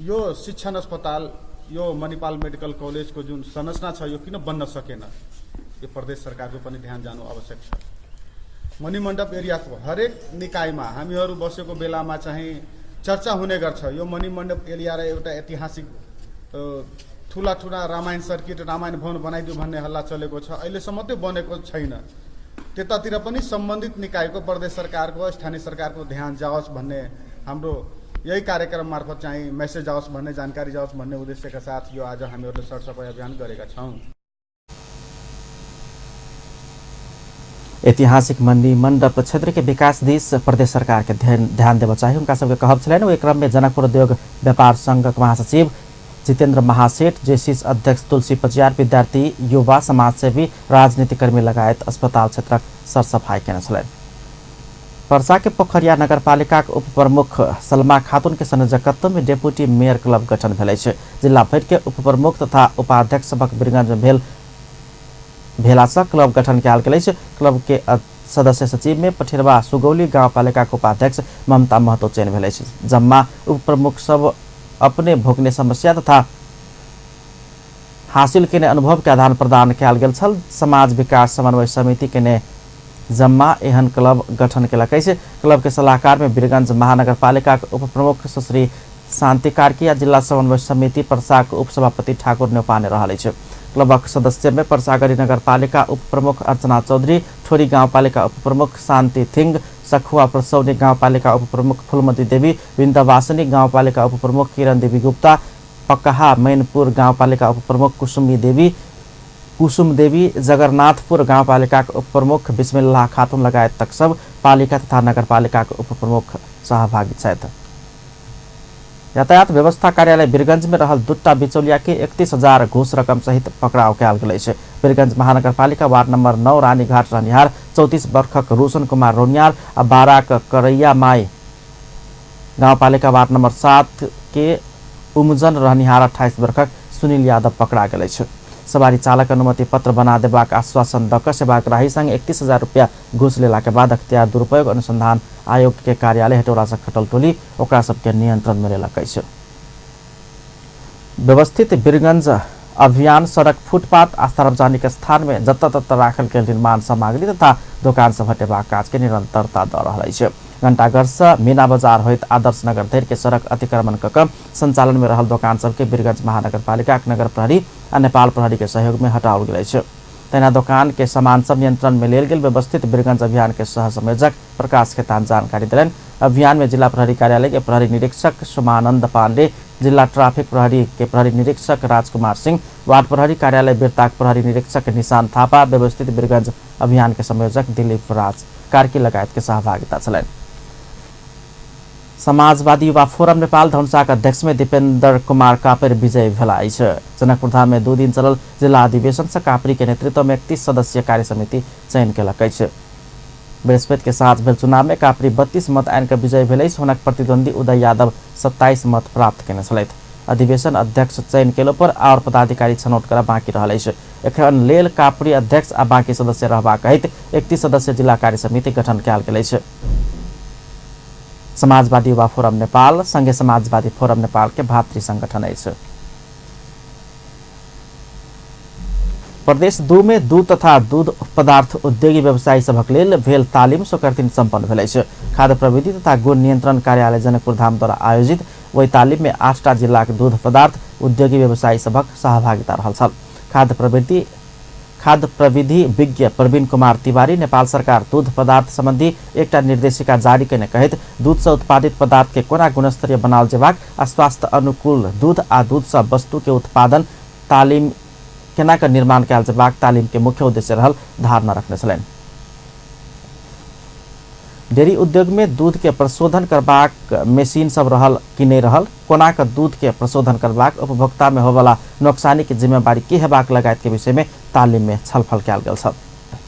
यो शिक्षण अस्पताल यो मणिपाल मेडिकल कॉलेज को जुन संरचना छ यो किन बन्न सकेन, यो प्रदेश सरकारको पनि ध्यान जानु आवश्यक छ। मणिमण्डप एरियाको हरेक निकायमा हामीहरू बसेको बेलामा चाहिँ चर्चा हुने गर्छ यो मणिमण्डप एरिया र एउटा ऐतिहासिक ठुला ठुला रामायण सर्किट रामायण भवन बनाइदियो भन्ने हल्ला चलेको छ। अहिलेसम्म त्यो बनेको छैन। त्यतातिर पनि सम्बन्धित निकायको प्रदेश सरकारको स्थानीय सरकारको ध्यान जाओस् भन्ने हाम्रो यही कार्यक्रम मार्फत चाहिँ मेसेज जाओस् भन्ने जानकारी जाओस् भन्ने उद्देश्यका साथ यो आज हामीहरूले सरसफाई अभियान गरेका छौँ। ऐतिहासिक मणिमण्डप क्षेत्र के विकास दिस प्रदेश सरकार के ध्यान देवा चाहिए उनका सबके कहब छलनि। ओहि क्रम में जनकपुर उद्योग व्यापार संघ महासचिव जितेन्द्र महासेठ, जेसीस अध्यक्ष तुलसी पचियार, विद्यार्थी युवा समाजसेवी राजनीतिकर्मी लगायत अस्पताल क्षेत्रक सरसफाई केने छलनि। पर्सा के पोखरिया नगरपालिका उप प्रमुख सलमा खातून के संयोजकत्व में डेपुटी मेयर क्लब गठन भेल अछि। जिला भरि के उप प्रमुख तथा उपाध्यक्ष सभक वीरगंज में भेला से क्लब गठन कयल गेल अछि। क्लब के सदस्य सचिव में पठेरवा सुगौली गाउँपालिका के उपाध्यक्ष ममता महतो चयन भेल अछि। जम्मा उप प्रमुख सब अपने भोगने समस्या तथा हासिल केने अनुभव के आदान प्रदान कयल गेल छल। समाज विकास समन्वय समिति के ने जम्मा एहन क्लब गठन केलक अछि। क्लब के सलाहकार में वीरगंज महानगरपालिका के उप प्रमुख सुश्री शांति कार्की आ जिला समन्वय समिति पर्साक उप सभापति ठाकुर नेपाने रहल अछि। क्लबक सदस्य में पर्सागढ़ी नगरपालिका उप प्रमुख अर्चना चौधरी, ठोरी गाउँपालिका उप प्रमुख शान्ति थिंग, सखुआ प्रसौनी गाउँपालिका उप प्रमुख फूलमती देवी, विन्ध्यवासिनी गाउँपालिका उप प्रमुख किरण देवी गुप्ता, पकहा मैनपुर गाउँपालिका उप प्रमुख कुसुम देवी, जगन्नाथपुर गाउँपालिका उप प्रमुख बिस्मिल्लाह खातून लगायत तक सब पालिका तथा नगरपालिका उप प्रमुख सहभागी छथि। यातायात व्यवस्था कार्यालय वीरगंज में रहल दुट्टा बिचौलिया के 31,000 घूस रकम सहित पकड़ाव कयल गेल छै। वीरगंज महानगरपालिका वार्ड नंबर 9 रानीघाट रहनिहार 34 वर्षक रोशन कुमार रोनियार आ 12 करैया माई गाउँपालिका वार्ड नंबर 7 के उमजन रहनिहार 28 वर्षक सुनील यादव पकड़ा गेल छै। सवारी चालक अनुमति पत्र बना देबाक आश्वासन दऽ कऽ सेवाग्राही संग 31,000 रुपया घूस लेला के बाद अख्तियार दुरुपयोग अनुसंधान आयोग के कार्यालय हेटौड़ा से खटल टोली ओकरा सबके नियंत्रण में लेलक अछि। व्यवस्थित वीरगंज अभियान सड़क फुटपाथ आ सार्वजनिक स्थान में जतऽ ततऽ राखल गेल निर्माण सामग्री तथा दोकान सब हटेबाक काज के निरंतरता दऽ रहल अछि। घंटाघर से मीना बाजार होइत आदर्श नगर धरि के सड़क अतिक्रमण कऽ कऽ संचालन में रहल दोकान सबके वीरगंज महानगरपालिका नगर प्रहरी आ नेपाल प्रहरी के सहयोग में हटाओल गेल अछि। तहिना दोकान के सामान सब नियंत्रण में लेल गेल। व्यवस्थित वीरगंज अभियान के सह संयोजक प्रकाश खेतान जानकारी देलनि। अभियान में जिला प्रहरी कार्यालय के प्रहरी निरीक्षक सोमानंद पांडे, जिला ट्राफिक प्रहरी के प्रहरी निरीक्षक राजकुमार सिंह, वार्ड प्रहरी कार्यालय बिरताक प्रहरी निरीक्षक निशान थापा, व्यवस्थित वीरगंज अभियान के संयोजक दिलीप राज कार्की लगायत के सहभागिता छलनि। समाजवादी युवा फोरम नेपाल धनुषाक अध्यक्ष में दीपेंद्र कुमार कापेर विजय भेला अछि। जनकपुर धाम में 2 दिन चलल जिला अधिवेशन से कापरी के नेतृत्व में 31 सदस्यीय कार्य समिति चयन केलक अछि। बृहस्पति के साथ भेल चुनाव में कापरी 32 मत आनि कऽ विजय भेल अछि। हुनक प्रतिद्वंदी उदय यादव 27 मत प्राप्त केने छलथि। अधिवेशन अध्यक्ष चयन केलो पर और पदाधिकारी छनौट करब बाँकी रहल अछि। एखन लेल कापरी अध्यक्ष आ बाँकी सदस्य रहबाक कहैत 31 सदस्य जिला कार्य समिति गठन कयल गेल अछि। समाजवादी युवा फोरम नेपाल संघीय समाजवादी फोरम नेपाल के भातृ संगठन अछि। प्रदेश 2 में दूध तथा दूध पदार्थ उद्योगी व्यवसायी सभक लेल भेल तालीम सोकर दिन सम्पन्न भेल अछि। खाद्य प्रविधि तथा गुण नियंत्रण कार्यालय जनकपुर धाम द्वारा आयोजित ओहि तालीम में 8टा जिलाक दूध पदार्थ उद्योगी व्यवसायी सभक सहभागिता रहल छल। खाद्य प्रविधि विज्ञ प्रवीण कुमार तिवारी नेपाल सरकार दूध पदार्थ संबंधी एकटा निर्देशिका जारी केने कहैत दूध से उत्पादित पदार्थ के कोना गुणस्तरीय बनाओल जेबाक आ स्वास्थ्य अनुकूल दूध आ दूध से वस्तु के उत्पादन तालीम केना के निर्माण कयल जेबाक तालीम के मुख्य उद्देश्य रहल धारणा रखने छलनि। डेयरी उद्योग में दूध के प्रशोधन करबाक मशीन सब रहल कि नहीं रहल, कोना के दूध के प्रशोधन करबाक, उपभोक्ता में होवला नोकसानी के जिम्मेवारी की हेबाक लगायत के विषय में तालीम में छलफल कयल गेल छल।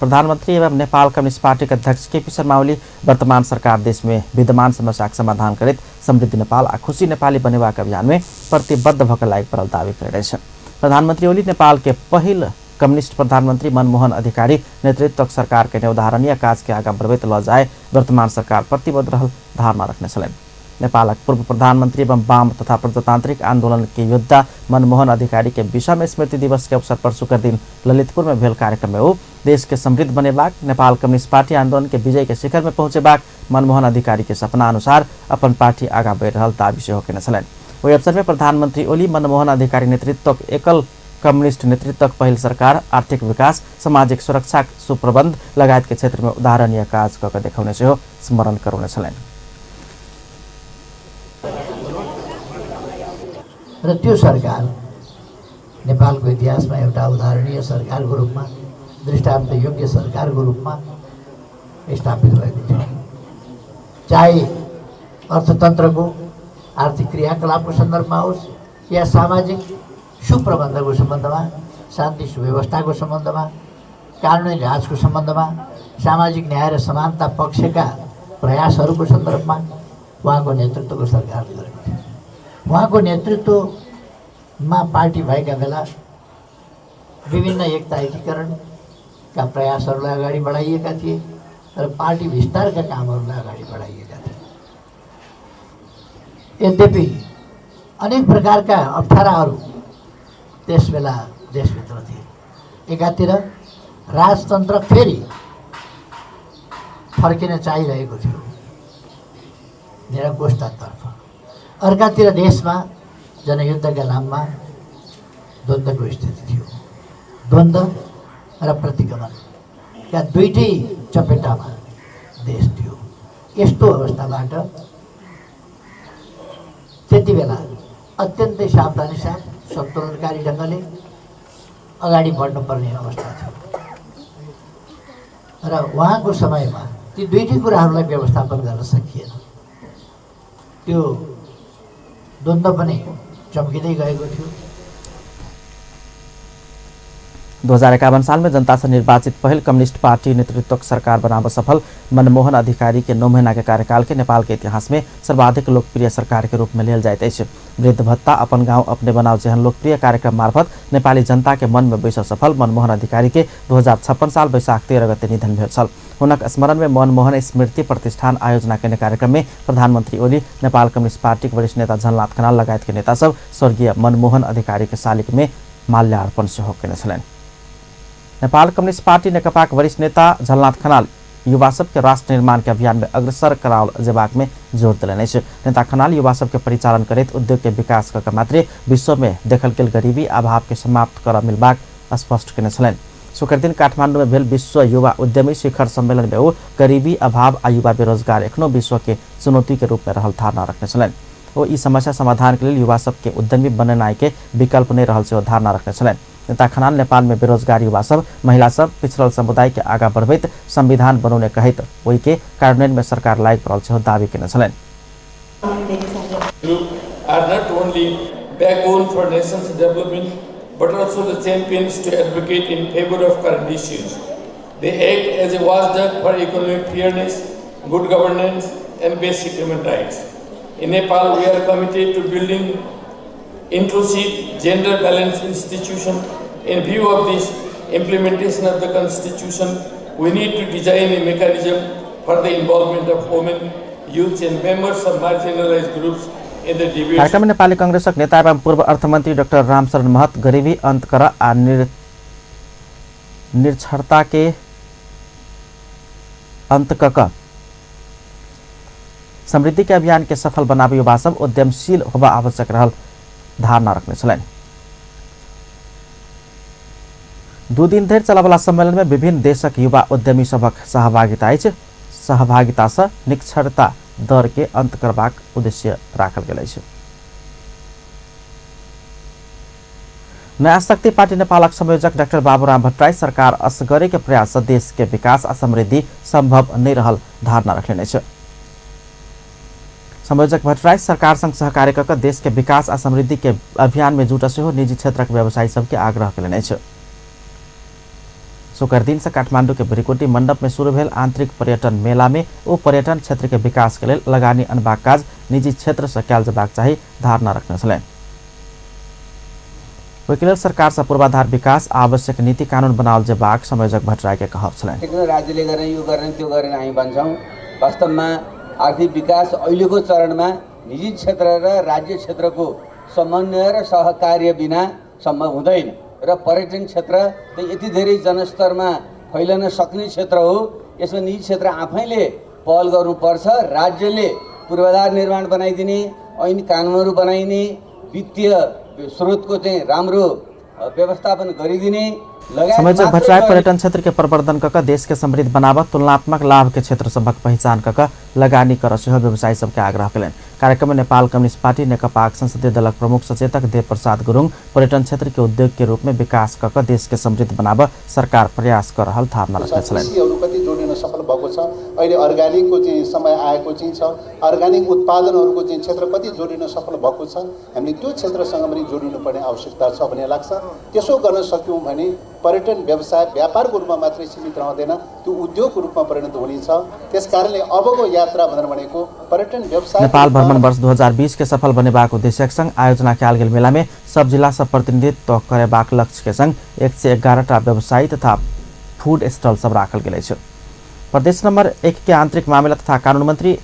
प्रधानमंत्री एवं नेपाल कम्युनिस्ट पार्टी के अध्यक्ष केपी शर्मा ओली वर्तमान सरकार देश में विद्यमान समस्या के समाधान करैत समृद्ध नेपाल आ खुशी नेपाली बनेबाक अभियान में प्रतिबद्ध भऽ कऽ लागि पड़ल दावी कयने छथि। प्रधानमंत्री ओली नेपाल के पहिल कम्युनिस्ट प्रधानमंत्री मनमोहन अधिकारी नेतृत्वक सरकार के उदाहरणीय काज के आगाँ बढ़बैत ल जाए वर्तमान सरकार प्रतिबद्ध रहल धारणा रखने छलनि। नेपालक पूर्व प्रधानमंत्री एवं वाम तथा प्रजातांत्रिक आंदोलन के योद्धा मनमोहन अधिकारी के विषम स्मृति दिवस के अवसर पर शुक्र दिन ललितपुर में भेल कार्यक्रम में वो देश के समृद्ध बनेबाक, नेपाल कम्युनिस्ट पार्टी आंदोलन के विजय के शिखर में पहुंचेबाक मनमोहन अधिकारी के सपना अनुसार अपन पार्टी आगाँ बढ़ि रहल दावी सेहो केने छलनि। ओहि अवसर में प्रधानमंत्री ओली मनमोहन अधिकारी नेतृत्वक एकल कम्युनिस्ट नेतृत्वक पहिल सरकार आर्थिक विकास, सामाजिक सुरक्षा, सुप्रबंध लगायत के क्षेत्र में उदाहरणीय काज कऽ कऽ देखाउने सेहो स्मरण कराउने छलनि। र त्यो सरकार नेपालको इतिहासमा एउटा उदाहरणीय सरकारको रूपमा, दृष्टान्त योग्य सरकारको रूपमा स्थापित भएको थियो। चाहे अर्थतन्त्रको आर्थिक क्रियाकलापको सन्दर्भमा होस् या सामाजिक सुप्रबन्धको सम्बन्धमा, शान्ति सुव्यवस्थाको सम्बन्धमा, कानुनी राजको सम्बन्धमा, सामाजिक न्याय र समानता पक्षका प्रयासहरूको सन्दर्भमा उहाँको नेतृत्वको सरकारले गरेको थियो। उहाँको नेतृत्वमा पार्टी भएका बेला विभिन्न एकता एकीकरणका प्रयासहरूलाई अगाडि बढाइएका थिए र पार्टी विस्तारका कामहरूलाई अगाडि बढाइएका थिए। यद्यपि अनेक प्रकारका अप्ठ्याराहरू त्यस बेला देशभित्र थिए। एकातिर राजतन्त्र फेरि फर्किन चाहिरहेको थियो निरङ्कुशतातर्फ, अर्कातिर देशमा जनयुद्धका नाममा द्वन्द्वको स्थिति थियो। द्वन्द्व र प्रतिगमनका दुईटै चपेटामा देश थियो। यस्तो अवस्थाबाट त्यति बेला अत्यन्तै सावधानी साथ सन्तुलनकारी ढङ्गले अगाडि बढ्नुपर्ने अवस्था थियो र उहाँको समयमा ती दुईटै कुराहरूलाई व्यवस्थापन गर्न सकिएन। त्यो द्वन्द्व पनि चम्किँदै गएको थियो। 2051 साल में जनता से निर्वाचित पहल कम्युनिस्ट पार्टी नेतृत्व सरकार बनाव सफल मनमोहन अधिकारी के 9 महीना के कार्यकाल के नेपाल के इतिहास में सर्वाधिक लोकप्रिय सरकार के रूप में लियल जाइत अछि। वृद्ध भत्ता अपन गांव अपने बनाव जेहन लोकप्रिय कार्यक्रम मार्फत नेपाली जनता के मन में बैसल सफल मनमोहन अधिकारी के 2056 साल वैशाख 13 गते निधन भेल छल। हुनक स्मरण में मनमोहन स्मृति प्रतिष्ठान आयोजना के कार्यक्रम में प्रधानमंत्री ओली, नेपाल कम्युनिस्ट पार्टी के वरिष्ठ नेता झलनाथ खनाल लगायत के नेता सब स्वर्गीय मनमोहन अधिकारी के शालिग में माल्यार्पण सेहो केने छलनि। नेपाल कम्युनिस्ट पार्टी नेकपा के वरिष्ठ नेता झलनाथ खनाल युवा सब के राष्ट्र निर्माण के अभियान में अग्रसर कराओल जेबाक में जोर दिलनि अछि। नेता खनाल युवा सब के परिचालन करैत उद्योग के विकास क मात्रे विश्व में देखल गेल गरीबी अभाव के समाप्त कर मिलबाक स्पष्ट केने छलनि। शुक्र दिन काठमांडू में भेल विश्व युवा उद्यमी शिखर सम्मेलन में ओ गरीबी अभाव आ युवा बेरोजगार एखनो विश्व के चुनौती के रूप में रहल धारणा रखने छलनि। ओ ई समस्या समाधान के लिए युवा सब के उद्यमी बननाय के विकल्प नहीं रहल से धारणा रखने छलनि। नेता खनाल नेपाल में बेरोजगार युवा सब, महिला सब, पिछड़ल समुदाय के आगा बढ़बैत संविधान बनौने कहैत ओहि के कार्यान्वयन में सरकार लागि पड़ल सेहो दावी केने छलनि। Are not only backbone for nation's development but also the champions to advocate in favor of current issues. They act as a watchdog for economic fairness, good governance and basic human rights. In Nepal, we are committed to building inclusive, gender-balanced institution. In view of this implementation of the Constitution, we need to design a mechanism for the involvement of women, youth and members of marginalized groups in the debates. कार्यक्रम में नेपाली कांग्रेसक नेता एवं पूर्व अर्थमंत्री डाक्टर रामशरण महत गरीबी अंत कर आ निरक्षरता के अंत क समृद्धि के अभियान के सफल बनावे युवा सब उद्यमशील होबा आवश्यक रहल धारणा रखने छलनि। 2 दिन धरि चलवला सम्मेलन में विभिन्न देशक युवा उद्यमी सबक सहभागिता से निरक्षरता दर के अंत करबाक उद्देश्य राखल गेल अछि। नया शक्ति पार्टी नेपालक संयोजक डाक्टर बाबुराम भट्टराई सरकार असगरे के प्रयास से देश के विकास आ समृद्धि संभव नहीं रहल धारणा रखने अछि। संयोजक भट्टराई सरकार संग सहकार्य कर देश के विकास आ समृद्धि के अभियान में जुट सेहो निजी क्षेत्रक व्यवसायी सबके आग्रह केलनि अछि। शुक्र दिन से काठमांडू के भ्रिकुटी मंडप में शुरू भेल आंतरिक पर्यटन मेला में ओ पर्यटन क्षेत्र के विकास के लेल लगानी अनबाक काज निजी क्षेत्र से कयल जेबाक चाही धारणा रखने छलनि। ओहि लेल सरकार से पूर्वाधार विकास आवश्यक नीति कानून बनाओल जेबाक संयोजक भट्टराई के कहब छलनि। राज्यले गर्ने यो गर्ने त्यो गर्ने हामी भन्छौं, वास्तवमा आर्थिक विकास अहिलेको चरणमा निजी क्षेत्र र राज्य क्षेत्रको समन्वय र सहकार्य बिना सम्भव हुँदैन र पर्यटन क्षेत्र त यति धेरै जनस्तरमा फैलन सक्ने क्षेत्र हो। यसमा निजी क्षेत्र आफैले पहल गर्नुपर्छ। राज्यले पूर्वाधार निर्माण बनाइदिने, ऐन कानुनहरू बनाइने, वित्तीय स्रोतको चाहिँ राम्रो व्यवस्थापन गरिदिने। संयोजक भट्टराई पर्यटन क्षेत्र के प्रवर्धन कर देश के समृद्ध बनाव, तुलनात्मक लाभ के क्षेत्र सबक पहचान कर लगानी कर सेहो व्यवसायी सबके आग्रह केलनि। कार्यक्रम में नेपाल कम्युनिस्ट पार्टी नेकपा संसदीय दलक प्रमुख सचेतक देव प्रसाद गुरुङ पर्यटन क्षेत्र के उद्योग के रूप में विकास कर देश के समृद्ध बनाव सरकार प्रयास कर रहल धारणा रखने छलनि। कति जोडिन सफल भएको छ। अहिले अर्गानिकको चाहिँ समय आएको चाहिँ छ। अर्गानिक उत्पादनहरूको चाहिँ क्षेत्र कति जोडिन सफल भएको छ। हामीले त्यो क्षेत्रसँग पनि जोडिनु पर्ने आवश्यकता छ भन्ने लाग्छ। त्यसो गर्न सक्यौं भने पर्यटन व्यवसाय व्यापारको रूपमा मात्रै सीमित रहँदैन, त्यो उद्योगको रूपमा परिणत हुनेछ। त्यसकारणले अबको यात्रा भनेको पर्यटन व्यवसाय नेपाल भ्रमण वर्ष 2020 के सफल बनेबाक उद्देश्य संग आयोजना कयल गेल मेला में सब जिला से प्रतिनिधित्व करेबाक लक्ष्य के संग 111टा व्यवसायी तथा फूड स्टॉल सब राखल गेल अछि। प्रदेश नंबर 1 के आंतरिक मामला तथा कानून मंत्री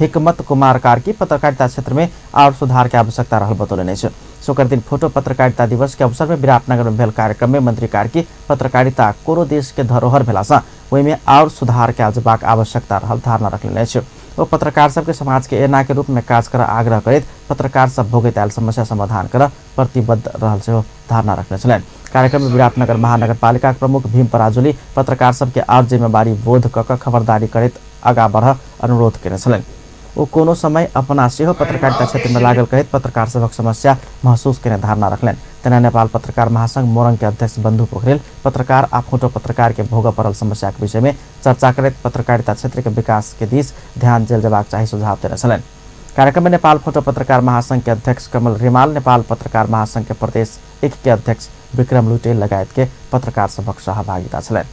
हिकमत कुमार कार्की पत्रकारिता क्षेत्र में और सुधार की आवश्यकता रहल बतौलनि अछि। शुक्र दिन फोटो पत्रकारिता दिवस के अवसर में विराटनगर में भेल कार्यक्रम में मंत्री कार्की पत्रकारिता कोनो देश के धरोहर भेलासँ ओहि में और सुधार कयल जेबाक आवश्यकता रहल धारणा रखने अछि। वो पत्रकार सबके समाज के एना के रूप में काज कर आग्रह करैत पत्रकार सब भोगैत आयल समस्या समाधान कर प्रतिबद्ध रहल सेहो धारणा रखने छलनि। कार्यक्रम में विराटनगर महानगरपालिका प्रमुख भीम पराजुली पत्रकार सबके और जिम्मेवारी बोध क खबरदारी करैत आगा बढ़ अनुरोध केने छलनि। वो कोनो समय अपना सेहो पत्रकारिता क्षेत्र में लागल कहैत पत्रकार सबक समस्या महसूस करने धारणा रखलनि। तेना नेपाल पत्रकार महासंघ मोरंग के अध्यक्ष बंधु पोखरेल पत्रकार आ फोटो पत्रकार के भोग पड़ल समस्या के विषय में चर्चा करैत पत्रकारिता क्षेत्र के विकास के दिश ध्यान देल जेबाक चाही सुझाव देने छलनि। कार्यक्रम में नेपाल फोटो पत्रकार महासंघ के अध्यक्ष कमल रिमाल, नेपाल पत्रकार महासंघ के प्रदेश 1 के अध्यक्ष विक्रम लुटे लगायत के पत्रकार सभक सहभागिता छलैन।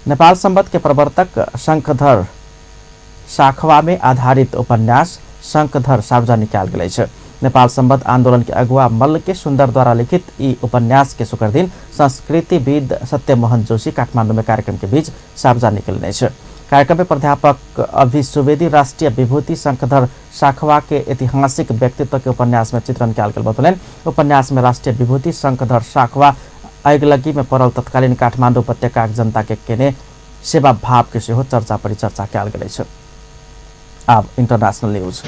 नेपाल सम्बत के प्रवर्तक शंखधर साखवा में आधारित उपन्यास शंखधर सार्वजनिक कयल गेल अछि। नेपाल सम्बत आंदोलन के अगुवा मल्ल के सुंदर द्वारा लिखित ई उपन्यास के शुक्र दिन संस्कृतिविद सत्यमोहन जोशी काठमाडौँ में कार्यक्रम के बीच सार्वजनिक कयल अछि। कार्यक्रम में प्राध्यापक अभि सुवेदी राष्ट्रीय विभूति शंखधर साखवा के ऐतिहासिक व्यक्तित्व के उपन्यास में चित्रण कयल गेल बतौलनि। उपन्यास में राष्ट्रीय विभूति शंखधर साखवा अगलगी में पड़ल तत्कालीन काठमाडौँ उपत्यका जनता के केने सेवा भाव के सेहो चर्चा परिचर्चा कयल गेल अछि। अब इंटरनेशनल न्यूज।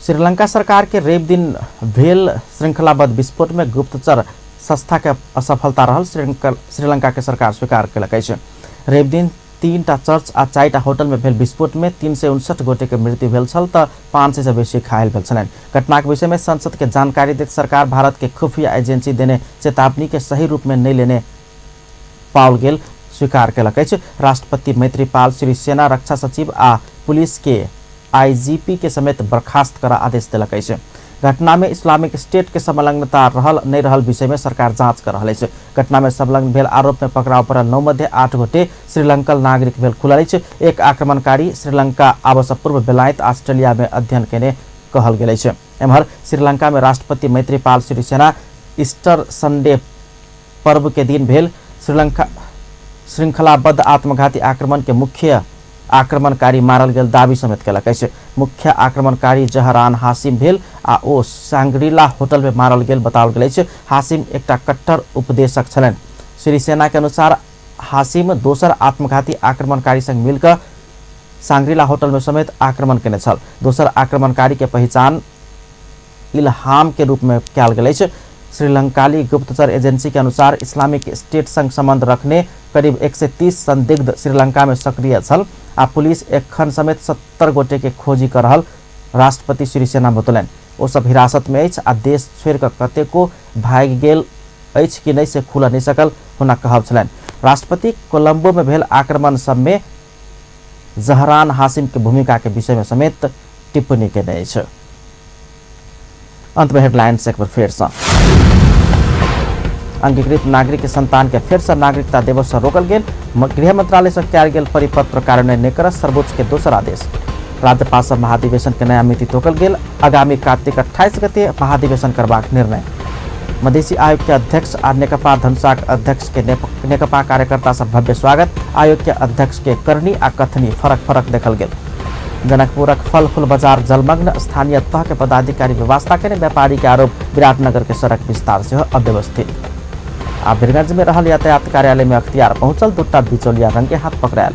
श्रीलंका सरकार के रेप दिन भेल श्रृंखलाबद्ध विस्फोट में गुप्तचर संस्था के असफलता रहल श्रीलंका के सरकार स्वीकार कयलक अछि। रेप दिन 3टा चर्च आ 4टा होटल में भेल विस्फोट में 359 गोटे के मृत्यु भेल छल त 500 से बेसी घायल भेल छलनि। घटनाक विषय में संसद के जानकारी दैत सरकार भारत के खुफिया एजेंसी देने चेतावनी के सही रूप में नहीं लेने पाओल गेल स्वीकार कयलक अछि। राष्ट्रपति मैत्रीपाल सिरिसेना रक्षा सचिव आ पुलिस के आईजीपी के समेत बर्खास्त करा आदेश देलक अछि। घटना में इस्लामिक स्टेट के संलग्नता नहीं रहल विषय में सरकार जांच कर रही है। घटना में संलग्न भेल आरोप में पकड़ाव पड़ल 9 मध्ये 8 गोटे श्रीलंकन नागरिक भेल खुलल अछि। एक आक्रमणकारी श्रीलंका आबस पूर्व बेलायत ऑस्ट्रेलिया में अध्ययन केने कहल गेल अछि। एम्हर श्रीलंका में राष्ट्रपति मैत्रीपाल सिरिसेना ईस्टर संडे पर्व के दिन भेल श्रृंखलाबद्ध आत्मघाती आक्रमण के मुख्य आक्रमणकारी मारल गेल दावी समेत कयलक अछि। मुख्य आक्रमणकारी जहरान हासिम भेल आ ओ सांग्रीला होटल में मारल गेल बताओल गेल अछि। हासिम एकटा कट्टर उपदेशक छलनि। सिरिसेना के अनुसार हासिम दोसर आत्मघाती आक्रमणकारी संग मिलकर सांग्रीला होटल में समेत आक्रमण केने छल। दोसर आक्रमणकारी के पहचान इल्हाम के रूप में कयल गेल अछि। श्रीलंकाली गुप्तचर एजेंसी के अनुसार इस्लामिक स्टेट संग संबंध रखने करीब 130 संदिग्ध श्रीलंका में सक्रिय छल आ पुलिस एखन समेत 70 गोटे के खोजी कर रहल राष्ट्रपति सिरिसेना बतौलनि। ओ सब हिरासत में अछि आ देश छोड़ि कऽ कतेको भागि गेल अछि कि नहि से खुला नहि सकल हुनका कहब छलनि। राष्ट्रपति कोलंबो में भेल आक्रमण सब में जहरान हासिम के भूमिका के विषय में समेत टिप्पणी केने अछि। अंत में हेडलाइंस एक बार फिर से। अंगीकृत नागरिक के संतान के फिर से नागरिकता देवस से रोकल गेल। गृह मंत्रालय से कयल गेल परिपत्र कार्यान्वयन नहीं करत सर्वोच्च के दोसर आदेश। राज्यपाल सभ महाधिवेशन के नया मिति तोकल गेल। आगामी कार्तिक 28 गते महाधिवेशन करबाक निर्णय। मधेसी आयोग के अध्यक्ष आ नेकपा धनुषाक अध्यक्ष के नेकपा कार्यकर्ता सब भव्य स्वागत। आयोग के अध्यक्ष के करनी आ कथनी फरक देखल गेल। जनकपुरक फल फूल बाजार जलमग्न। स्थानीय तह के पदाधिकारी व्यवस्था के व्यापारी के आरोप। विराटनगर के सड़क विस्तार से अव्यवस्थित। आ वीरगंज में रहल यातायात कार्यालय में अख्तियार पहुंचल। 2टा बिचौलिया रंग के हाथ पकड़ायल।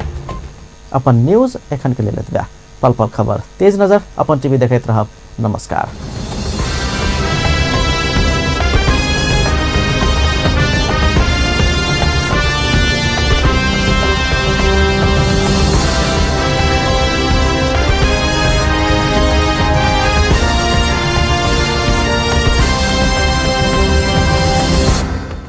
अपन न्यूज एखन के लेल एतबे। पल पल खबर तेज नजर अपन टीवी देखैत रहब। नमस्कार।